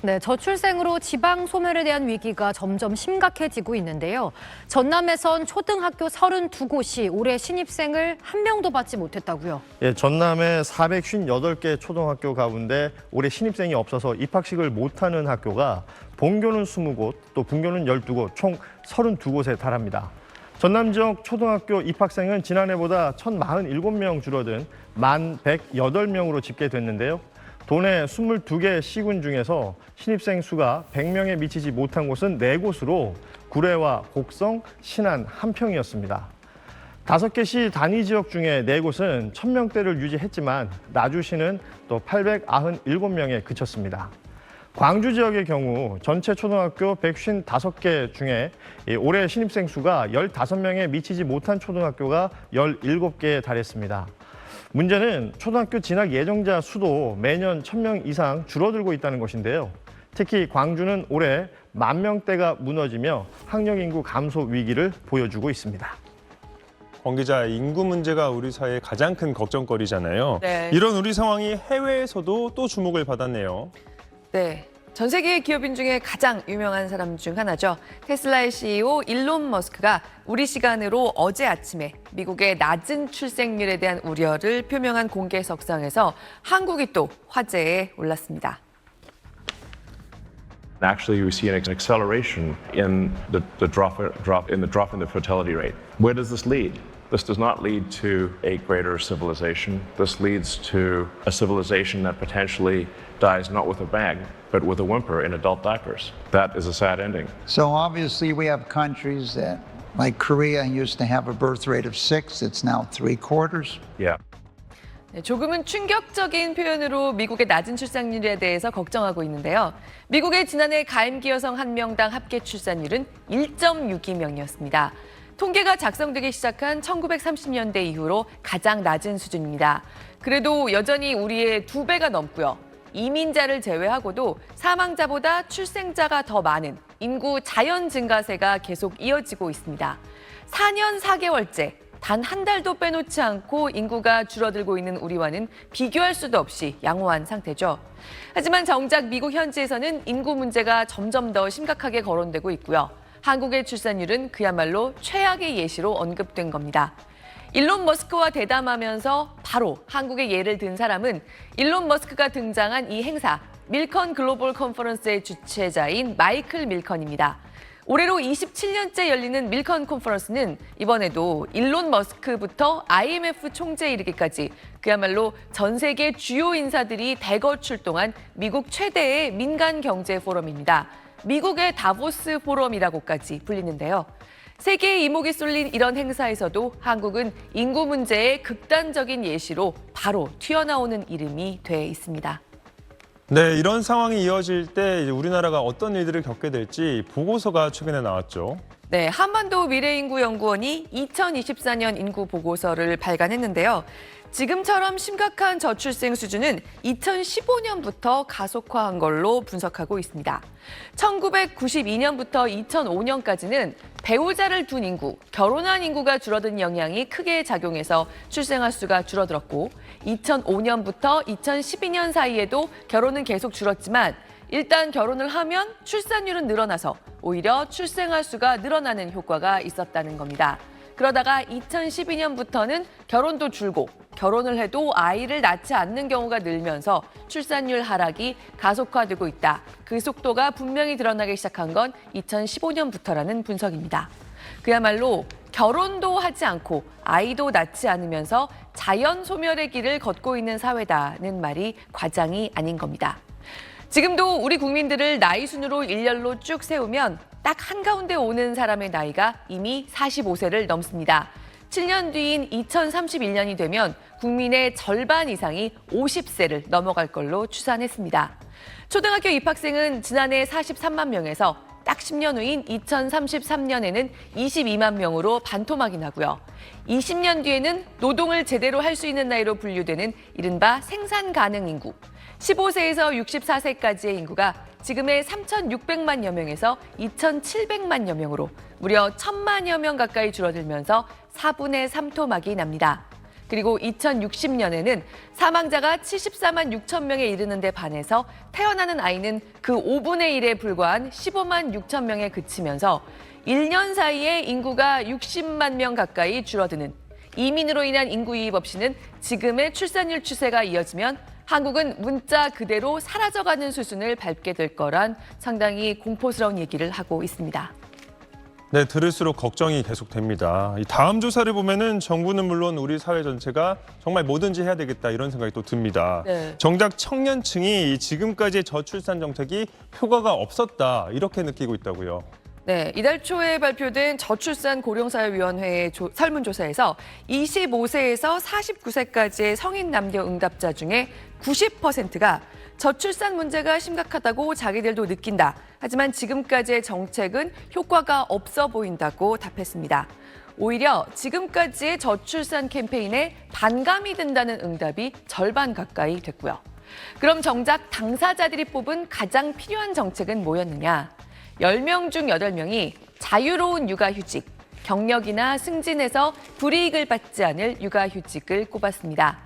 네, 저출생으로 지방 소멸에 대한 위기가 점점 심각해지고 있는데요. 전남에선 초등학교 32곳이 올해 신입생을 한 명도 받지 못했다고요. 예, 전남의 458개 초등학교 가운데 올해 신입생이 없어서 입학식을 못하는 학교가 본교는 20곳, 또 분교는 12곳, 총 32곳에 달합니다. 전남 지역 초등학교 입학생은 지난해보다 1,047명 줄어든 1,108명으로 집계됐는데요. 도내 22개 시군 중에서 신입생 수가 100명에 미치지 못한 곳은 4곳으로 구례와 곡성, 신안, 함평이었습니다. 5개 시 단위 지역 중에 4곳은 1,000명대를 유지했지만 나주시는 또 897명에 그쳤습니다. 광주 지역의 경우 전체 초등학교 155개 중에 올해 신입생 수가 15명에 미치지 못한 초등학교가 17개에 달했습니다. 문제는 초등학교 진학 예정자 수도 매년 1,000명 이상 줄어들고 있다는 것인데요. 특히 광주는 올해 10,000명대가 무너지며 학령 인구 감소 위기를 보여주고 있습니다. 권 기자, 인구 문제가 우리 사회의 가장 큰 걱정거리잖아요. 네. 이런 우리 상황이 해외에서도 또 주목을 받았네요. 네. 전 세계 기업인 중에 가장 유명한 사람 중 하나죠. 테슬라의 CEO 일론 머스크가 우리 시간으로 어제 아침에 미국의 낮은 출생률에 대한 우려를 표명한 공개석상에서 한국이 또 화제에 올랐습니다. Actually, we see an acceleration in the drop in the fertility rate. Where does this lead? This does not lead to a greater civilization. This leads to a civilization that potentially dies not with a bang, but with a whimper in adult diapers. That is a sad ending. So obviously we have countries that, like Korea, used to have a birth rate of 6. It's now 3/4. Yeah. 네, 조금은 충격적인 표현으로 미국의 낮은 출산율에 대해서 걱정하고 있는데요. 미국의 지난해 가임기 여성 한 명당 합계 출산율은 1.62명이었습니다. 통계가 작성되기 시작한 1930년대 이후로 가장 낮은 수준입니다. 그래도 여전히 우리의 2배가 넘고요. 이민자를 제외하고도 사망자보다 출생자가 더 많은 인구 자연 증가세가 계속 이어지고 있습니다. 4년 4개월째 단 한 달도 빼놓지 않고 인구가 줄어들고 있는 우리와는 비교할 수도 없이 양호한 상태죠. 하지만 정작 미국 현지에서는 인구 문제가 점점 더 심각하게 거론되고 있고요. 한국의 출산율은 그야말로 최악의 예시로 언급된 겁니다. 일론 머스크와 대담하면서 바로 한국의 예를 든 사람은 일론 머스크가 등장한 이 행사, 밀컨 글로벌 컨퍼런스의 주최자인 마이클 밀컨입니다. 올해로 27년째 열리는 밀컨 컨퍼런스는 이번에도 일론 머스크부터 IMF 총재에 이르기까지 그야말로 전 세계 주요 인사들이 대거 출동한 미국 최대의 민간 경제 포럼입니다. 미국의 다보스 포럼이라고까지 불리는데요. 세계의 이목이 쏠린 이런 행사에서도 한국은 인구 문제의 극단적인 예시로 바로 튀어나오는 이름이 돼 있습니다. 네, 이런 상황이 이어질 때 우리나라가 어떤 일들을 겪게 될지 보고서가 최근에 나왔죠. 네, 한반도 미래인구연구원이 2024년 인구 보고서를 발간했는데요. 지금처럼 심각한 저출생 수준은 2015년부터 가속화한 걸로 분석하고 있습니다. 1992년부터 2005년까지는 배우자를 둔 인구, 결혼한 인구가 줄어든 영향이 크게 작용해서 출생아 수가 줄어들었고 2005년부터 2012년 사이에도 결혼은 계속 줄었지만 일단 결혼을 하면 출산율은 늘어나서 오히려 출생아 수가 늘어나는 효과가 있었다는 겁니다. 그러다가 2012년부터는 결혼도 줄고 결혼을 해도 아이를 낳지 않는 경우가 늘면서 출산율 하락이 가속화되고 있다. 그 속도가 분명히 드러나기 시작한 건 2015년부터라는 분석입니다. 그야말로 결혼도 하지 않고 아이도 낳지 않으면서 자연 소멸의 길을 걷고 있는 사회다는 말이 과장이 아닌 겁니다. 지금도 우리 국민들을 나이 순으로 일렬로 쭉 세우면 딱 한가운데 오는 사람의 나이가 이미 45세를 넘습니다. 7년 뒤인 2031년이 되면 국민의 절반 이상이 50세를 넘어갈 걸로 추산했습니다. 초등학교 입학생은 지난해 43만 명에서 딱 10년 후인 2033년에는 22만 명으로 반토막이 나고요. 20년 뒤에는 노동을 제대로 할 수 있는 나이로 분류되는 이른바 생산 가능 인구, 15세에서 64세까지의 인구가 지금의 3,600만여 명에서 2,700만여 명으로 무려 1,000만여 명 가까이 줄어들면서 4분의 3 토막이 납니다. 그리고 2060년에는 사망자가 74만 6천 명에 이르는 데 반해서 태어나는 아이는 그 5분의 1에 불과한 15만 6천 명에 그치면서 1년 사이에 인구가 60만 명 가까이 줄어드는 이민으로 인한 인구 유입 없이는 지금의 출산율 추세가 이어지면 한국은 문자 그대로 사라져가는 수순을 밟게 될 거란 상당히 공포스러운 얘기를 하고 있습니다. 네, 들을수록 걱정이 계속됩니다. 이 다음 조사를 보면은 정부는 물론 우리 사회 전체가 정말 뭐든지 해야 되겠다 이런 생각이 또 듭니다. 네. 정작 청년층이 지금까지의 저출산 정책이 효과가 없었다 이렇게 느끼고 있다고요. 네, 이달 초에 발표된 저출산 고령사회위원회의 설문조사에서 25세에서 49세까지의 성인 남녀 응답자 중에 90%가 저출산 문제가 심각하다고 자기들도 느낀다. 하지만 지금까지의 정책은 효과가 없어 보인다고 답했습니다. 오히려 지금까지의 저출산 캠페인에 반감이 든다는 응답이 절반 가까이 됐고요. 그럼 정작 당사자들이 뽑은 가장 필요한 정책은 뭐였느냐? 10명 중 8명이 자유로운 육아휴직, 경력이나 승진에서 불이익을 받지 않을 육아휴직을 꼽았습니다.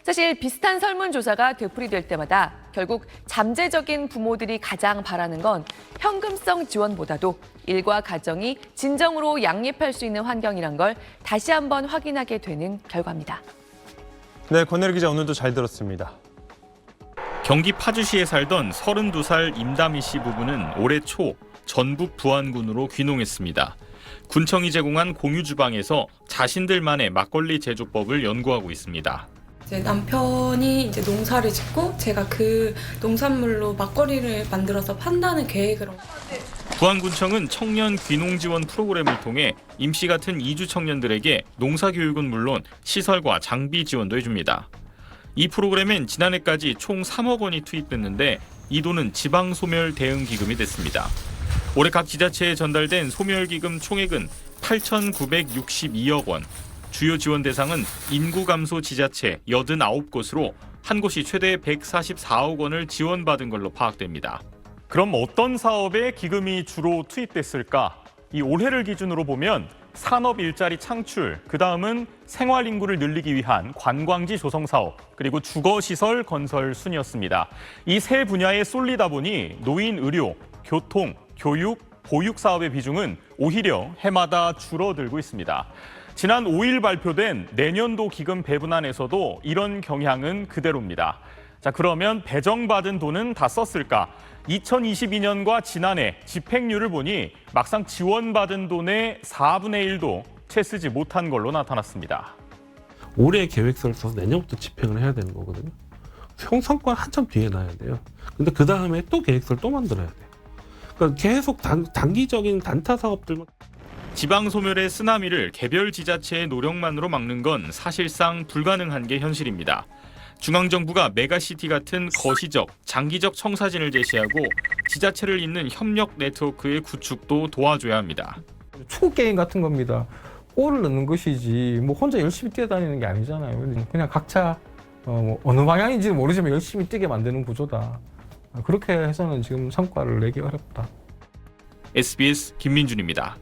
사실 비슷한 설문조사가 되풀이될 때마다 결국 잠재적인 부모들이 가장 바라는 건 현금성 지원보다도 일과 가정이 진정으로 양립할 수 있는 환경이란 걸 다시 한번 확인하게 되는 결과입니다. 네, 권혜리 기자 오늘도 잘 들었습니다. 경기 파주시에 살던 32살 임다미 씨 부부는 올해 초 전북 부안군으로 귀농했습니다. 군청이 제공한 공유 주방에서 자신들만의 막걸리 제조법을 연구하고 있습니다. 이제 남편이 이제 농사를 짓고 제가 그 농산물로 막걸리를 만들어서 판다는 계획으로. 부안군청은 청년 귀농 지원 프로그램을 통해 임 씨 같은 이주 청년들에게 농사 교육은 물론 시설과 장비 지원도 해줍니다. 이 프로그램엔 지난해까지 총 3억 원이 투입됐는데 이 돈은 지방소멸 대응 기금이 됐습니다. 올해 각 지자체에 전달된 소멸기금 총액은 8,962억 원. 주요 지원 대상은 인구 감소 지자체 89곳으로 한 곳이 최대 144억 원을 지원받은 걸로 파악됩니다. 그럼 어떤 사업에 기금이 주로 투입됐을까? 이 올해를 기준으로 보면 산업 일자리 창출, 그다음은 생활 인구를 늘리기 위한 관광지 조성 사업, 그리고 주거시설 건설 순이었습니다. 이 세 분야에 쏠리다 보니 노인 의료, 교통, 교육, 보육 사업의 비중은 오히려 해마다 줄어들고 있습니다. 지난 5일 발표된 내년도 기금 배분안에서도 이런 경향은 그대로입니다. 자, 그러면 배정받은 돈은 다 썼을까? 2022년과 지난해 집행률을 보니 막상 지원받은 돈의 4분의 1도 채 쓰지 못한 걸로 나타났습니다. 올해 계획서를 써서 내년부터 집행을 해야 되는 거거든요. 성과는 한참 뒤에 놔야 돼요. 근데 그 다음에 또 계획서를 또 만들어야 돼요. 그러니까 계속 단기적인 단타 사업들만. 지방 소멸의 쓰나미를 개별 지자체의 노력만으로 막는 건 사실상 불가능한 게 현실입니다. 중앙정부가 메가시티 같은 거시적, 장기적 청사진을 제시하고 지자체를 잇는 협력 네트워크의 구축도 도와줘야 합니다. 축구 게임 같은 겁니다. 골을 넣는 것이지 뭐 혼자 열심히 뛰어다니는 게 아니잖아요. 그냥 각자 어느 방향인지는 모르지만 열심히 뛰게 만드는 구조다. 그렇게 해서는 지금 성과를 내기 어렵다. SBS 김민준입니다.